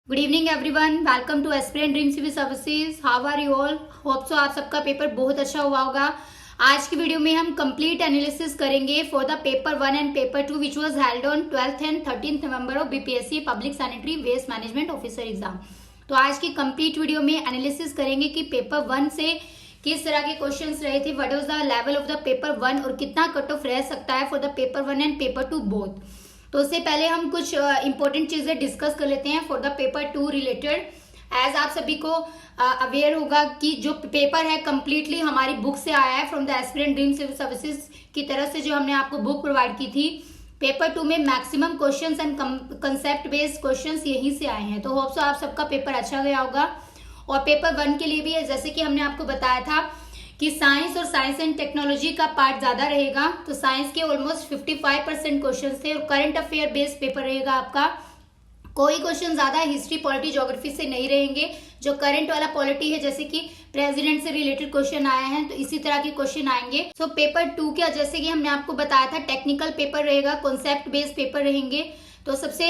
Good evening everyone, welcome to aspirant dream civil services. How are you all? Hope so आप सबका paper बहुत अच्छा हुआ होगा। आज की वीडियो में हम कंप्लीट एनालिसिस करेंगे for the paper 1 and paper 2 which was held on 12th and 13th November of BPSC public sanitary waste management officer exam. तो आज की कंप्लीट वीडियो में एनालिसिस करेंगे कि पेपर 1 से किस तरह के क्वेश्चंस रहे थे, what was the level of the paper 1 और कितना कट ऑफ रह सकता है for the paper 1 and paper 2 both. तो उससे पहले हम कुछ इंपॉर्टेंट चीजें डिस्कस कर लेते हैं for the paper 2 related. As आप सभी को अवेयर होगा कि जो पेपर है कंप्लीटली हमारी बुक से आया है from the aspirant dream civil services की तरफ से, जो हमने आपको बुक प्रोवाइड की थी। पेपर 2 में maximum questions and concept based questions यहीं से आए हैं। तो होप सो आप सबका पेपर अच्छा गया होगा। और पेपर 1 के लिए भी जैसे कि हमने आपको बताया था कि साइंस और साइंस एंड टेक्नोलॉजी का पार्ट ज्यादा रहेगा। तो साइंस के ऑलमोस्ट 55% क्वेश्चन थे और करंट अफेयर बेस्ड पेपर रहेगा आपका। कोई क्वेश्चन ज्यादा हिस्ट्री पॉलिटी ज्योग्राफी से नहीं रहेंगे। जो करंट वाला पॉलिटी है, जैसे कि प्रेसिडेंट से रिलेटेड क्वेश्चन आए हैं, तो इसी तरह के क्वेश्चन आएंगे। सो पेपर 2 का जैसे कि हमने आपको बताया था टेक्निकल पेपर रहेगा, कॉन्सेप्ट बेस्ड पेपर रहेंगे। तो सबसे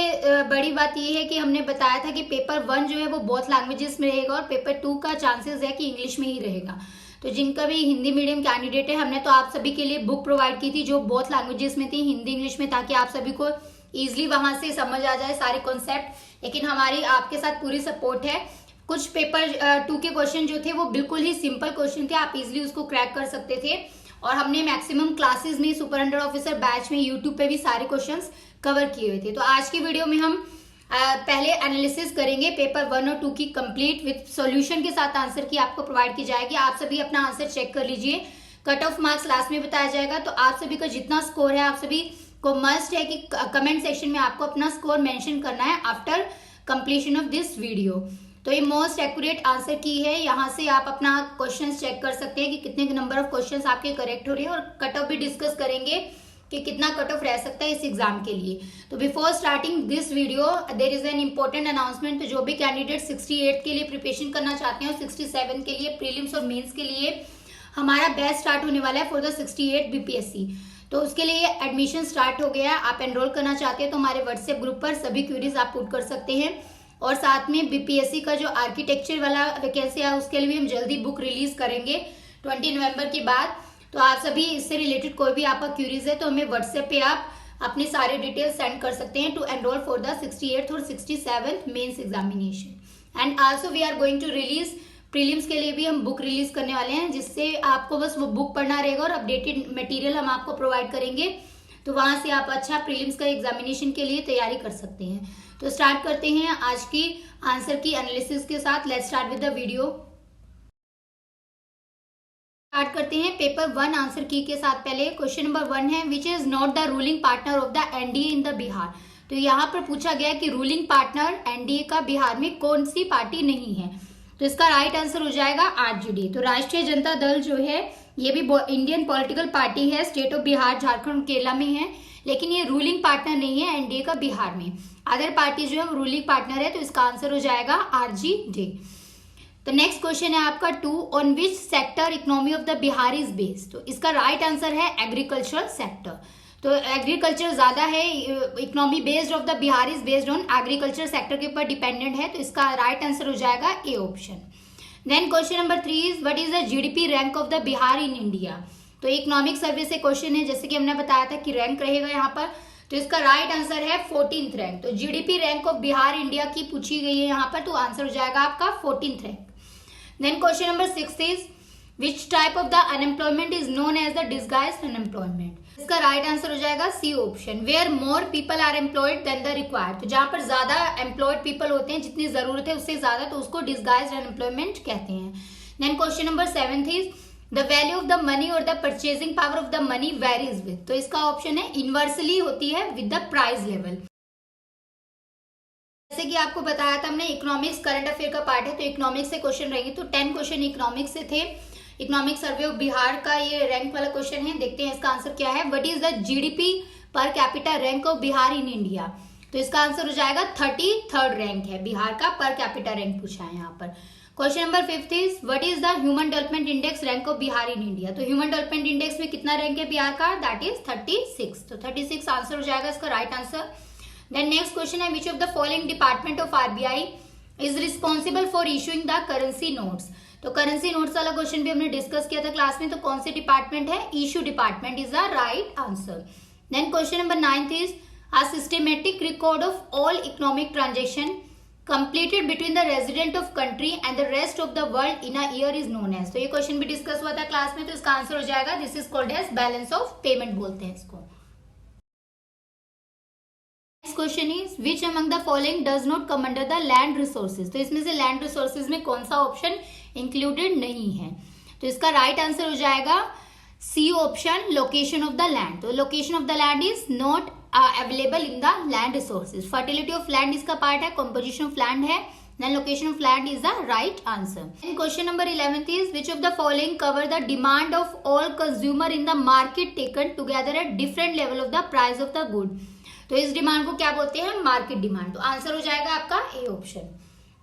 बड़ी बात यह है कि हमने बताया था कि पेपर 1 जो है वो बोथ लैंग्वेजेस में रहेगा और पेपर 2 का चांसेस है कि इंग्लिश में ही रहेगा। तो जिनका भी हिंदी मीडियम कैंडिडेट है, हमने तो आप सभी के लिए बुक प्रोवाइड की थी जो बोथ लैंग्वेजेस में थी, हिंदी इंग्लिश में, ताकि आप सभी को इजीली वहां से समझ आ जाए सारे कॉन्सेप्ट। लेकिन हमारी आपके साथ पूरी सपोर्ट है। कुछ पेपर 2 के क्वेश्चन जो थे वो बिल्कुल ही सिंपल क्वेश्चन थे, आप इजिली उसको क्रैक कर सकते थे। और हमने मैक्सिमम क्लासेस में सुपर 100 ऑफिसर बैच में यूट्यूब पे भी सारे क्वेश्चन कवर किए हुए थे। तो आज की वीडियो में हम पहले एनालिसिस करेंगे पेपर 1 और 2 की कंप्लीट विद सॉल्यूशन के साथ आंसर की आपको प्रोवाइड की जाएगी। आप सभी अपना आंसर चेक कर लीजिए। कट ऑफ मार्क्स लास्ट में बताया जाएगा। तो आप सभी का जितना स्कोर है, आप सभी को मस्ट है कि कमेंट सेक्शन में आपको अपना स्कोर मेंशन करना है after completion of this video. तो ये मोस्ट एक्यूरेट आंसर की है, यहाँ से आप अपना क्वेश्चन चेक कर सकते हैं कि कितने नंबर ऑफ क्वेश्चन आपके करेक्ट हो रहे हैं। और कट ऑफ भी डिस्कस करेंगे कि कितना कट ऑफ रह सकता है इस एग्जाम के लिए। तो before starting this video there is an important announcement. तो जो भी कैंडिडेट 68 के लिए प्रिपरेशन करना चाहते हैं और 67 के लिए प्रीलिम्स और मेंस के लिए हमारा बैच स्टार्ट होने वाला है फॉर द 68 बीपीएससी। तो उसके लिए एडमिशन स्टार्ट हो गया। आप एनरोल करना चाहते हैं तो हमारे व्हाट्सएप ग्रुप पर सभी क्वेरीज आप पुट कर सकते हैं। और साथ में बीपीएससी का जो आर्किटेक्चर वाला वैकेंसी है उसके लिए भी हम जल्दी बुक रिलीज करेंगे 20 नवंबर के बाद। तो आप सभी इससे रिलेटेड कोई भी आपका क्यूरीज है तो हमें व्हाट्सएप पे आप अपनी सारे डिटेल्स सेंड कर सकते हैं to enrol for the 68th और 67th mains examination. And also we are going to release prelims के लिए भी हम बुक रिलीज करने वाले हैं, जिससे आपको बस वो बुक पढ़ना रहेगा और अपडेटेड मटेरियल हम आपको प्रोवाइड करेंगे। तो वहां से आप अच्छा प्रीलिम्स का एग्जामिनेशन के लिए तैयारी कर सकते हैं। तो स्टार्ट करते हैं आज की आंसर की एनालिसिस के साथ। Let's start with the video. Start करते हैं पेपर 1 आंसर की के साथ। पहले क्वेश्चन नंबर 1 है which is not the ruling partner of the NDA in the Bihar. तो यहाँ पर पूछा गया कि रूलिंग पार्टनर एनडीए का बिहार में कौन सी पार्टी नहीं है। तो इसका राइट आंसर हो जाएगा आरजेडी। तो राष्ट्रीय जनता दल जो है ये भी इंडियन पॉलिटिकल पार्टी है, स्टेट ऑफ बिहार, झारखंड, केरला में है, लेकिन ये रूलिंग पार्टनर नहीं है एनडीए का बिहार में। अदर पार्टी जो है वो रूलिंग पार्टनर है। तो इसका आंसर हो जाएगा आरजेडी। तो नेक्स्ट क्वेश्चन है आपका 2 on which sector economy of the Bihar is based. तो इसका राइट आंसर है एग्रीकल्चरल सेक्टर। तो एग्रीकल्चर ज्यादा है, economy based of the Bihar is based on agriculture sector के ऊपर डिपेंडेंट है। तो इसका राइट आंसर हो जाएगा A option. Then question number 3 is what is the GDP rank of the Bihar in India. तो इकोनॉमिक सर्वे से क्वेश्चन है, जैसे कि हमने बताया था कि रैंक रहेगा यहाँ पर। तो इसका राइट आंसर है 14th रैंक। तो GDP rank of Bihar India की पूछी गई है यहाँ पर, तो आंसर हो जाएगा आपका 14th rank. Then question number 6 is which type of the unemployment is known as the disguised unemployment। इसका राइट आंसर हो जाएगा C option. Where more people are employed than the required। तो जहां पर ज्यादा एम्प्लॉयड पीपल होते हैं, जितनी जरूरत है उससे ज्यादा, तो उसको डिस्गाइज्ड अनएम्प्लॉयमेंट कहते हैं। Then question number 7 is the value of the money और the purchasing power of the money varies with. तो इसका ऑप्शन है इनवर्सली होती है विद द प्राइस लेवल। जैसे कि आपको बताया था हमने, इकोनॉमिक्स करंट अफेयर का पार्ट है, तो इकोनॉमिक्स से क्वेश्चन रहेंगे। तो 10 क्वेश्चन इकोनॉमिक्स से थे। इकोनॉमिक सर्वे ऑफ बिहार का ये रैंक वाला क्वेश्चन है। देखते हैं इसका आंसर क्या है। What is the GDP per capita rank of Bihar in India. तो इसका आंसर हो जाएगा 33rd रैंक है बिहार का, पर कैपिटा रैंक पूछा है यहाँ पर। Question number 5 is what is the human development index rank of Bihar in India. तो ह्यूमन डेवलपमेंट इंडेक्स में कितना रैंक है बिहार का, दैट इज 36। तो 36 आंसर हो जाएगा इसका right answer. Then next question है which of the following department of RBI is responsible for issuing the currency notes. तो करेंसी नोट्स वाला क्वेश्चन भी हमने डिस्कस किया था क्लास में, तो कौन से डिपार्टमेंट है, issue department is the right answer. Then question number 9 is a systematic record of all economic transaction completed between the resident of country and the rest of the world in a year is known as। तो ये question भी discuss हुआ था class में, तो इसका answer हो जाएगा this is called as balance of payment बोलते हैं इसको। Next question is which among the following does not come under the land resources. तो इसमें से लैंड रिसोर्सेज में कौन सा ऑप्शन इंक्लूडेड नहीं है, तो इसका राइट आंसर हो जाएगा C option, location of the land. तो location of the land is not available in the land resources. Fertility of land इसका पार्ट है, कंपोजिशन ऑफ लैंड है, then location of land is the right answer. Question number 11 is which of the following cover the demand of all consumer in the market taken together at different level of the price of the good. तो इस demand को क्या बोलते हैं, market demand. तो answer हो जाएगा आपका A option.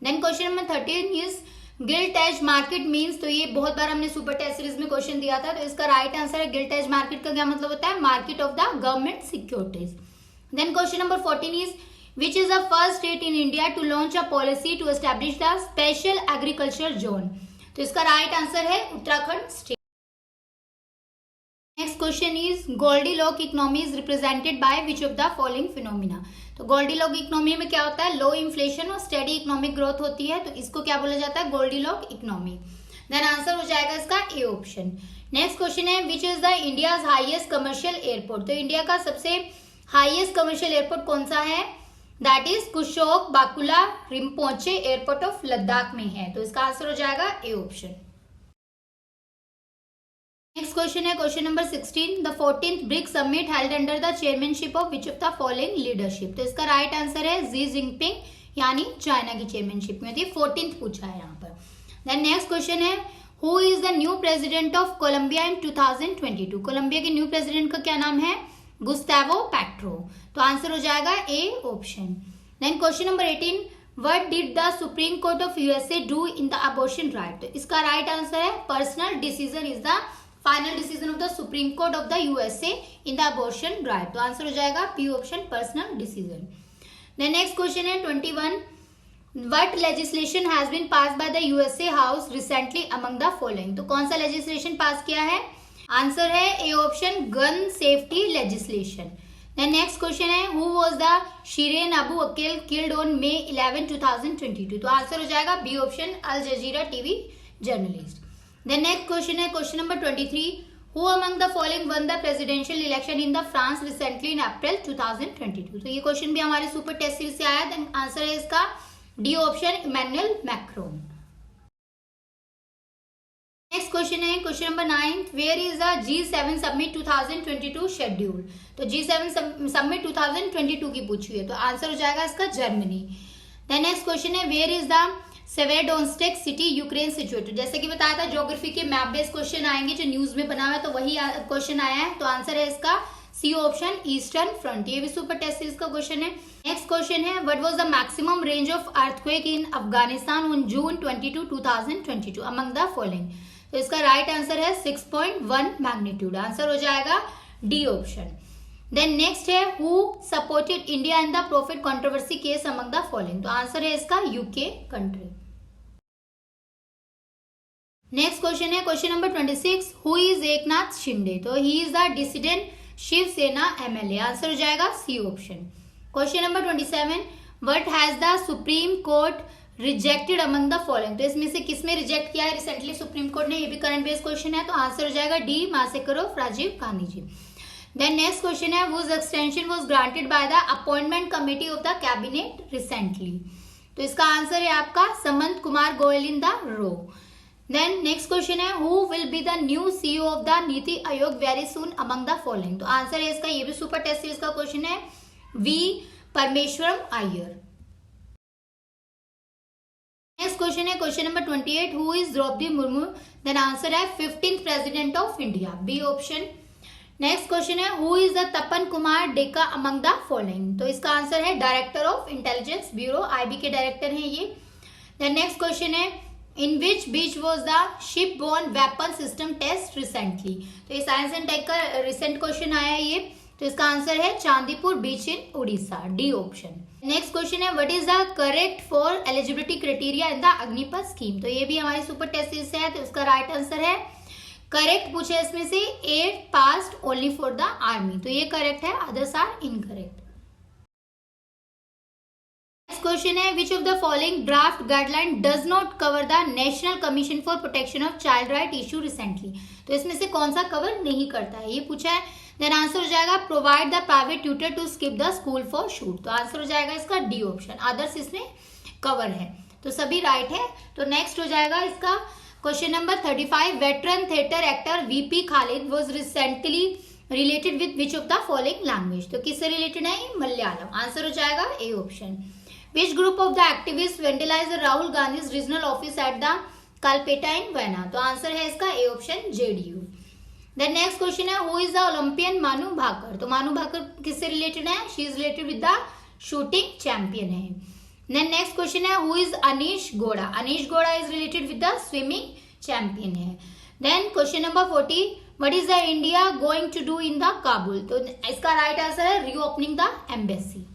Then question number 13 is gilt edge market means. तो ये बहुत बार हमने सुपर टेस्ट सीरीज में क्वेश्चन दिया था, तो इसका राइट आंसर है गिल्ट एज मार्केट का क्या मतलब होता है, market of the government securities. Then question number 14 is which is the first state in India to launch a policy to establish the special agriculture zone. तो इसका right answer है Uttarakhand state. Next question is Goldilock economy is represented by which of the following phenomena. तो Goldilock economy में क्या होता है, लो inflation और steady economic growth होती है, तो इसको क्या बोला जाता है, गोल्डीलॉक इकोनॉमी। देन आंसर हो जाएगा इसका ए ऑप्शन। नेक्स्ट क्वेश्चन है which is the India's highest commercial airport. तो इंडिया का सबसे हाईएस्ट कमर्शियल एयरपोर्ट कौन सा है, that is Kushok Bakula Rimpochee airport of Ladakh में है, तो इसका आंसर हो जाएगा ए ऑप्शन। नेक्स्ट क्वेश्चन है question number 16 the 14th BRICS summit held under the chairmanship of which of the following leadership. तो इसका राइट आंसर है जी जिनपिंग, यानी चाइना की चेयरमैनशिप में होती है। 14th पूछा है यहाँ पर। देन नेक्स्ट क्वेश्चन है who is the new president of Colombia in 2022। Colombia के न्यू प्रेसिडेंट का क्या नाम है, गुस्तावो पेट्रो। तो आंसर हो जाएगा A option. Then question number 18 what did the supreme court of USA do in the abortion right. तो इसका राइट आंसर है personal decision is the final decision of the supreme court of the USA in the abortion right. तो answer हो जाएगा B option, personal decision. Then next question है 21 what legislation has been pass by the USA house recently among the following. तो कौन सा legislation pass किया है, answer है A option, gun safety legislation. Then next question है who was the Shireen Abu Akleh killed on May 11, 2022। तो answer हो जाएगा B option, Al Jazeera TV journalist. Then next question है question number 23 who among the following won the presidential election in the France recently in April 2022। तो ये question भी हमारे super test series से आया। देन आंसर है इसका D option, Emmanuel Macron. Next question है question number 9 where is the G7 summit 2022 schedule. तो G7 समिट 2022 की पूछी है, तो आंसर हो जाएगा इसका जर्मनी। देन नेक्स्ट क्वेश्चन है where is the Severodonetsk city Ukraine situated. जैसे कि बताया था ज्योग्राफी के मैप बेस्ड क्वेश्चन आएंगे, जो न्यूज में बना हुआ है तो वही क्वेश्चन आया है, तो आंसर है इसका सी ऑप्शन, ईस्टर्न फ्रंट। ये भी सुपर टेस्ट सीरीज का क्वेश्चन है। नेक्स्ट क्वेश्चन है what was the maximum range of earthquake in Afghanistan on June 22, 2022 among the following. तो इसका राइट आंसर है 6.1 मैग्नीट्यूड। आंसर हो जाएगा डी ऑप्शन। देन नेक्स्ट है who supported India in the Prophet controversy case among the following. तो answer है इसका UK country. Next question है question number 26 who is Eknath Shinde. तो he is the dissident Shiv Sena MLA. Answer हो जाएगा C option. Question number 27 what has the supreme court rejected among the following. तो इसमें से किसमें रिजेक्ट किया है रिसेंटली सुप्रीम कोर्ट ने, ये भी करंट बेस्ड क्वेश्चन है, तो आंसर हो जाएगा D, massacre of Rajiv Gandhi ji. Then next question है whose extension was granted by the appointment committee of the cabinet recently। तो इसका आंसर है आपका समंत कुमार गोयल इन द रो। देन नेक्स्ट क्वेश्चन है who will be the new CEO of the NITI Aayog very soon among the following। तो answer है इसका, ये भी सुपर टेस्ट सीरीज का क्वेश्चन है, V Parameswaran Iyer. Next question है question number 28 who is Droupadi Murmu. Then answer है 15th president of India, B option. Next question है who is the Tapan Kumar Deka among the following. तो इसका आंसर है director of intelligence bureau, IB के director हैं ये। देन नेक्स्ट क्वेश्चन है in which beach was the ship borne weapon system test recently. तो ये साइंस एंड टेक का रिसेंट क्वेश्चन आया है ये, तो इसका आंसर है Chandipur beach in Orissa, D option. Next question है what is the correct for eligibility criteria in the Agnipath scheme. तो ये भी हमारी सुपर टेस्ट से है, तो इसका राइट आंसर है करेक्ट पूछा है इसमें से 8 passed only for the army, तो ये करेक्ट है, others are incorrect. Next question है which of the following draft guideline does not cover the national commission for protection of child right issue recently. तो इसमें से कौन सा कवर नहीं करता है, ये पूछा है। देन आंसर हो जाएगा provide the private tutor to skip the school for shoot, तो आंसर हो जाएगा इसका डी ऑप्शन, अदर्स इसमें कवर है, तो सभी राइट है। तो नेक्स्ट हो जाएगा इसका question number 35 veteran theatre actor VP Khalid was recently related with which of the following language. तो किससे रिलेटेड है, मलयालम, आंसर हो जाएगा A option. Which group of the activist vandalise Rahul Gandhi regional office at the Kalpetta in Wayanad, तो answer है इसका A option JDU. Then next question है who is the Olympian Manu Bhaker. तो मानू भाकर किससे रिलेटेड है, she is related with the shooting champion है। Then next question है who is Anish Ghoda, Anish Ghoda is related with the swimming champion है। Then question number 40 what is the India going to do in the Kabul. तो इसका right answer है reopening the embassy.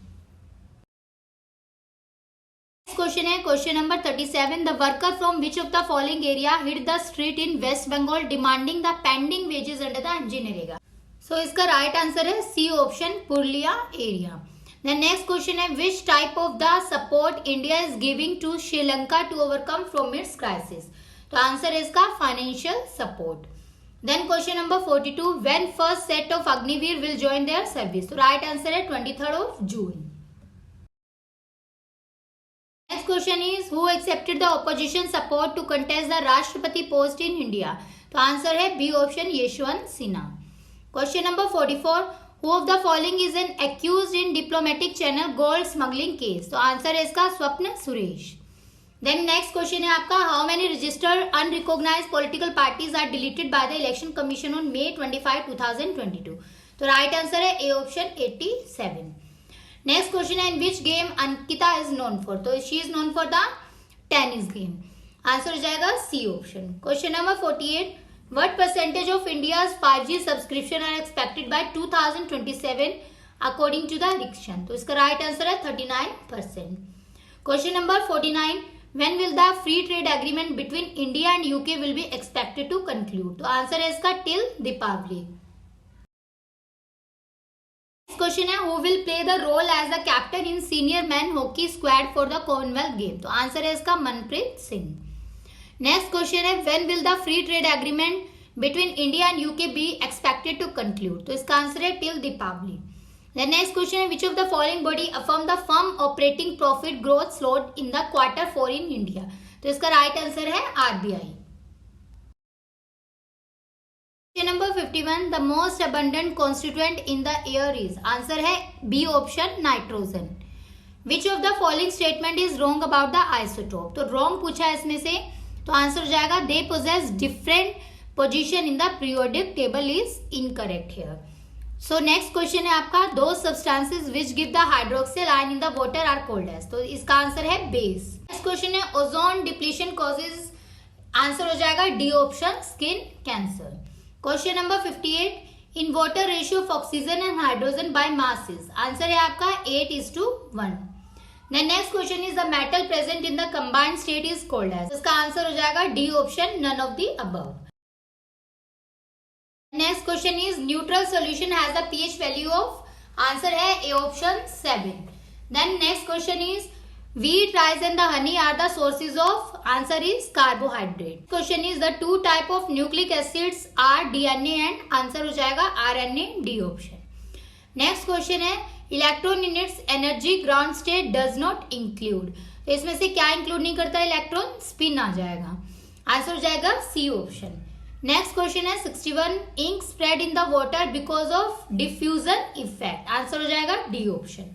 Question है question number 37 the worker from which of the following area hit the street in West Bengal demanding the pending wages under the MGNREGA. So इसका right answer है C option Purulia area. Then next question है which type of the support India is giving to Sri Lanka to overcome from its crisis. तो answer है इसका financial support. Then question number 42 when first set of Agniveer will join their service. तो right answer है 23rd of June। Next question is who accepted the opposition support to contest the राष्ट्रपति post in India। तो answer है B option Yashwant Sinha. Question number 44 who of the following is an accused in diplomatic channel gold smuggling case। तो answer है इसका Swapna Suresh. Then next question है आपका how many registered unrecognised political parties are deleted by the election commission on May 25, 2022। तो right answer है A option 87। Next question है in which game Ankita is known for. तो she is known for the tennis game, answer हो जाएगा C option. Question number 48 what percentage of India's 5G subscription are expected by 2027 according to the Ericsson. तो इसका right answer है 39%। Question number 49 when will the free trade agreement between India and UK will be expected to conclude। तो answer है इसका till Deepawali. Question है who will play the role as the captain in senior men hockey squad for the Commonwealth game। तो answer है इसका Manpreet Singh. Next question है when will the free trade agreement between India and UK be expected to conclude। तो इसका answer है till Deepavali. The next question है which of the following body affirmed the firm operating profit growth slowed in the Q4 in India। तो इसका right answer है RBI। Question number 51 the most abundant constituent in the air is। Answer है B option nitrogen. Which of the following statement is wrong about the isotope। तो wrong पूछा है इसमें से, तो आंसर हो जाएगा they possess different position in the periodic table is incorrect here। So next question है आपका दो substances which give the hydroxyl ion in the water are called as. तो इसका आंसर है बेस। नेक्स्ट क्वेश्चन है ozone depletion causes, answer हो जाएगा D option skin cancer. Question number 58 in water ratio of oxygen and hydrogen by masses, answer है आपका 8:1। Then next question is the metal present in the combined state is called as. इसका answer हो जाएगा D option none of the above. Next question is neutral solution has the pH value of, answer है A option 7। Then next question is wheat, rice and the honey are the sources of, answer is carbohydrate। Question is the two type of nucleic acids are DNA and, answer हो जाएगा RNA, D option. Next question है electron in its energy ground state does not include. तो इसमें से क्या include नहीं करता है, इलेक्ट्रॉन स्पिन आ जाएगा, आंसर हो जाएगा सी ऑप्शन। नेक्स्ट क्वेश्चन है 61 ink spread in the water because of diffusion effect, answer हो जाएगा D option.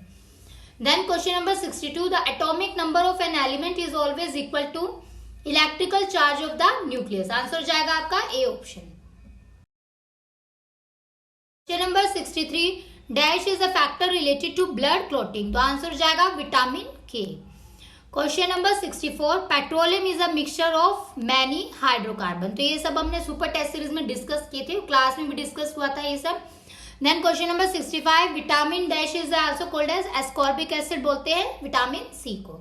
Then question number 62 the atomic number of an element is always equal to electrical charge of the nucleus, answer हो जाएगा आपका A option. Question number 63 dash is a factor related to blood clotting, तो answer हो जाएगा vitamin K. Question number 64 petroleum is a mixture of many hydrocarbon. तो ये सब हमने सुपर टेस्ट सीरीज में डिस्कस किए थे, क्लास में भी डिस्कस हुआ था ये सब। Then question number 65, vitamin dash is also called as ascorbic acid, बोलते हैं विटामिन सी को।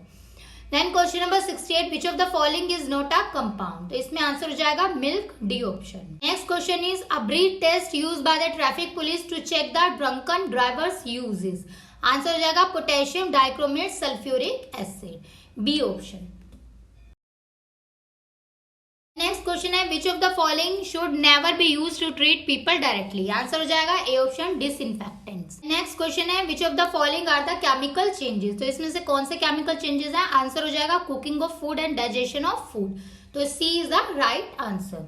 Then question number 68, which of the following is not a compound, तो इसमें आंसर हो जाएगा milk, D option. Next question is a breath test used by the traffic police to check the drunken drivers uses, answer हो जाएगा potassium dichromate sulphuric acid, B option. Next question है which of the following should never be use to treat people directly, answer हो जाएगा A option disinfectants. Next question है which of the following are the chemical changes, तो इसमें से कौन से chemical changes हैं, आंसर हो जाएगा cooking of food and digestion of food, तो C is the right answer.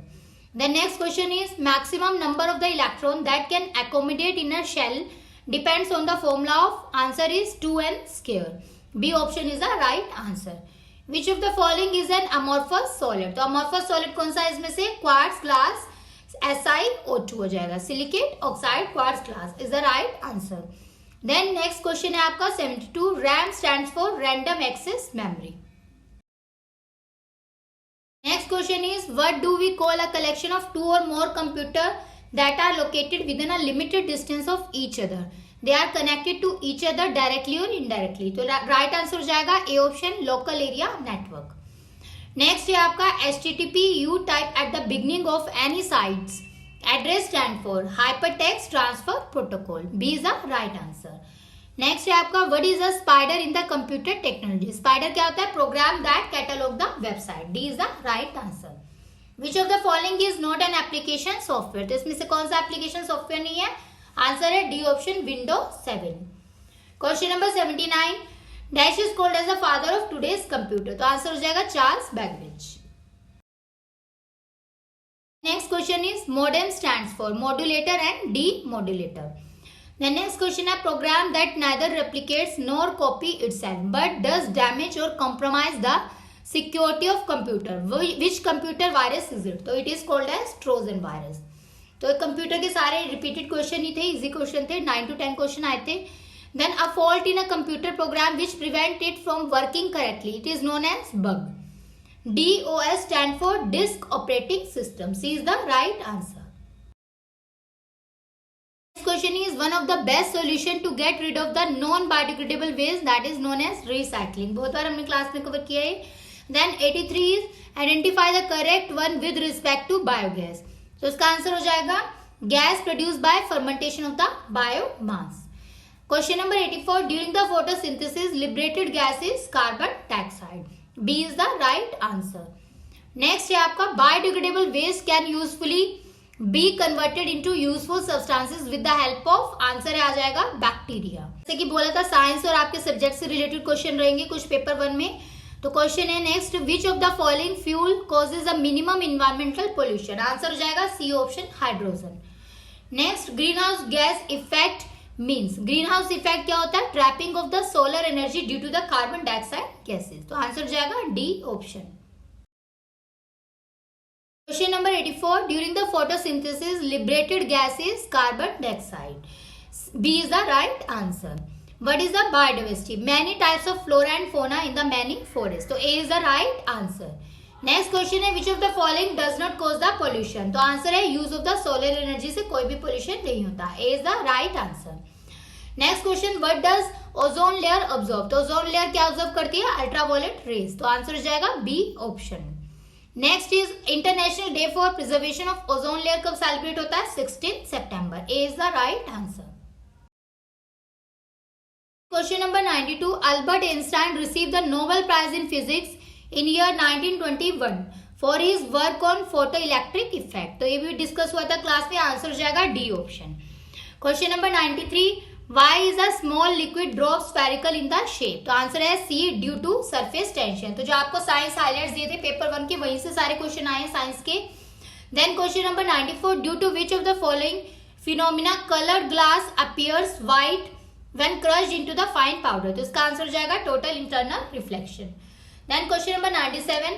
The next question is maximum number of the electron that can accommodate in a shell depends on the formula of, answer is 2n square, B option is the right answer. Which of the following is an amorphous solid, तो amorphous solid कौन सा है इसमें से, quartz glass SiO2 हो जाएगा, silicate oxide quartz glass is the right answer. Then next question है आपका 72, RAM stands for random access memory। Next question is what do we call a collection of 2 or more computer that are located within a limited distance of each other, they are connected to each other directly or indirectly, तो right answer हो जाएगा A option local area network. Next है आपका HTTP you type at the beginning of any sites address stand for hypertext transfer protocol, B is the right answer। Next है आपका what is a spider in the computer technology, spider क्या होता है, program that catalog the website, D is the right answer। which of the following is not an application software, तो इसमें से कौन सा एप्लीकेशन सॉफ्टवेयर नहीं है, आंसर है D option window 7। Question number 79, dash is called as the father of today's computer, तो answer हो जाएगा Charles Babbage. Next question is modem stands for modulator and demodulator. The next question है program that neither replicates nor copy itself but does damage or compromise the security of computer, which computer virus is it, तो it is called as Trojan virus. तो computer के सारे repeated question ही थे, easy question थे, 9 to 10 question आए थे। Then a fault in a computer program which prevent it from working correctly, it is known as bug, DOS stand for disk operating system, C is the right answer. Question is one of the best solution to get rid of the non biodegradable waste, that is known as recycling, बहुत बार हमने class में cover किया है। Then 83 is identify the correct one with respect to biogas, तो इसका answer हो जाएगा gas produce by fermentation of the biomass. Question number 84, during the photosynthesis liberated gas is carbon dioxide, B is the right answer. Next है आपका biodegradable waste can usefully be converted into useful substances with the help of, answer आ जाएगा bacteria. जैसे कि बोला था science और आपके सब्जेक्ट से रिलेटेड क्वेश्चन रहेंगे कुछ पेपर 1 में, तो क्वेश्चन है next, which of the following fuel causes a minimum environmental pollution, answer हो जाएगा C option hydrogen. Next green house gas effect means, green house effect क्या होता है, trapping of the solar energy due to the carbon dioxide gases, तो answer हो जाएगा D option. Question number 84, during the photosynthesis liberated gas is carbon dioxide, B is the right answer. What is the biodiversity? Many types of flora and fauna in the many forests. तो A is the right answer. Next question है which of the following does not cause the pollution? तो answer है use of the solar energy से कोई भी pollution नहीं होता. A is the right answer. Next question, what does ozone layer absorb? तो ozone layer क्या absorb करती है? Ultraviolet rays. तो आंसर हो जाएगा B option. Next is International Day for Preservation of Ozone Layer कब celebrate होता है? 16 September. A is the right answer. Question number 92. Albert Einstein received the Nobel Prize in Physics in year 1921 for his work on photoelectric effect. तो ये भी discuss हुआ था class में, answer हो जाएगा D option. Question number 93. Why is a small liquid drop spherical in the shape? तो answer है सी, ड्यू टू सरफेस टेंशन. तो जो आपको साइंस हाईलाइट्स दिए थे पेपर 1 के, वहीं से सारे क्वेश्चन आए साइंस के. Then question number 94. Due to which of the following phenomena coloured glass appears white when crushed into the fine powder? तो इसका आंसर हो जाएगा total internal reflection. Then question number 97.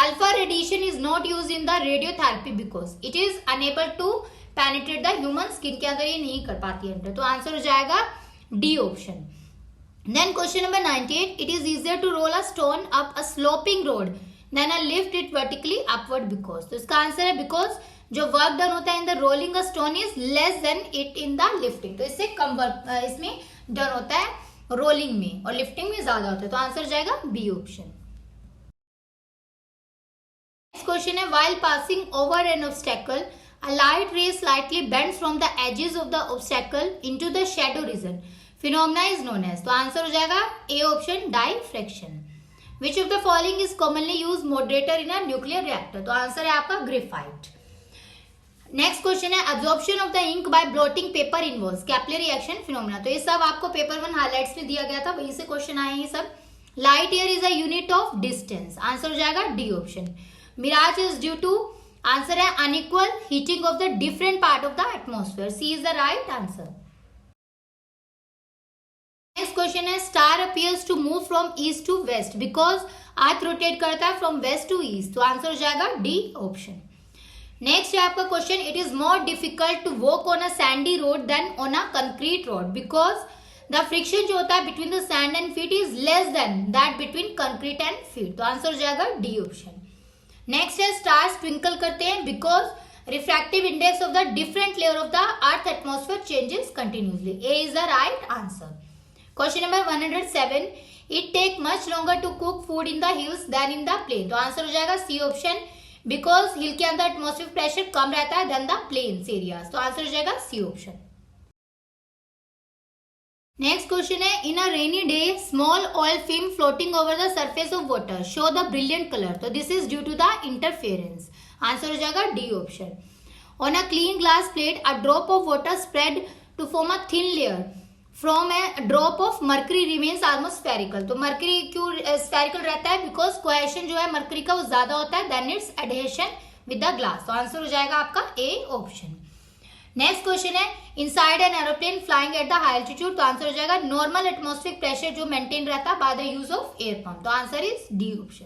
Alpha radiation is not use in the radiotherapy because it is unable to penetrate the human skin, के अंदर ये नहीं कर पाती है, तो आंसर हो जाएगा D option. Then question number 98. It is easier to roll a stone up a sloping road than a lift it vertically upward because, तो इसका आंसर है बिकॉज जो वर्क डन होता है in the rolling a stone is less then it in the lifting. तो इससे कम work इसमें done होता है रोलिंग में और लिफ्टिंग में ज्यादा होता है। तो आंसर जाएगा बी ऑप्शन। नेक्स्ट क्वेश्चन है while passing over N obstacle a light ray slightly bends from the edges of the obstacle into the shadow region. Phenomena is known as। तो आंसर हो जाएगा A option diffraction. Which of the following is commonly used moderator in a nuclear reactor? तो answer है आपका graphite. Next question है absorption of the ink by blotting paper involves capillary reaction phenomena. तो ये सब आपको पेपर 1 हाइलाइट्स में दिया गया था, वहीं से क्वेश्चन आए ये सब। Light year is a unit of distance. Answer हो जाएगा D option. Mirage is due to answer है unequal heating of the different part of the atmosphere. C is the right answer. Next question है star appears to move from east to west because earth rotate करता है from west to east. तो answer हो जाएगा D option. Next है आपका question it is more difficult to walk on a sandy road than on a concrete road because the friction जो होता है between the sand and feet is less than that between concrete and feet. तो answer हो जाएगा D option. Next है stars twinkle करते हैं because refractive index of the different layer of the earth atmosphere changes continuously. A is the right answer. Question number 107 it take much longer to cook food in the hills than in the plain. तो answer हो जाएगा C option because हिल के अंदर atmospheric pressure कम रहता है than the plains areas. तो answer हो जाएगा सी ऑप्शन। नेक्स्ट क्वेश्चन है in a rainy day small oil film floating over the surface of water show the brilliant colour. तो this is due to the interference. Answer हो जाएगा D option. On a clean glass plate a drop of water spread to form a thin layer from a drop of mercury remains almost spherical. तो mercury क्यों spherical रहता है because cohesion जो है mercury का वो ज्यादा होता है then its adhesion with the glass. तो आंसर हो जाएगा आपका ए ऑप्शन। नेक्स्ट क्वेश्चन है inside an aeroplane flying at the high altitude. तो आंसर हो जाएगा नॉर्मल एटमॉस्फेरिक प्रेशर जो मेंटेन रहता है by the use of air pump. तो answer is D option.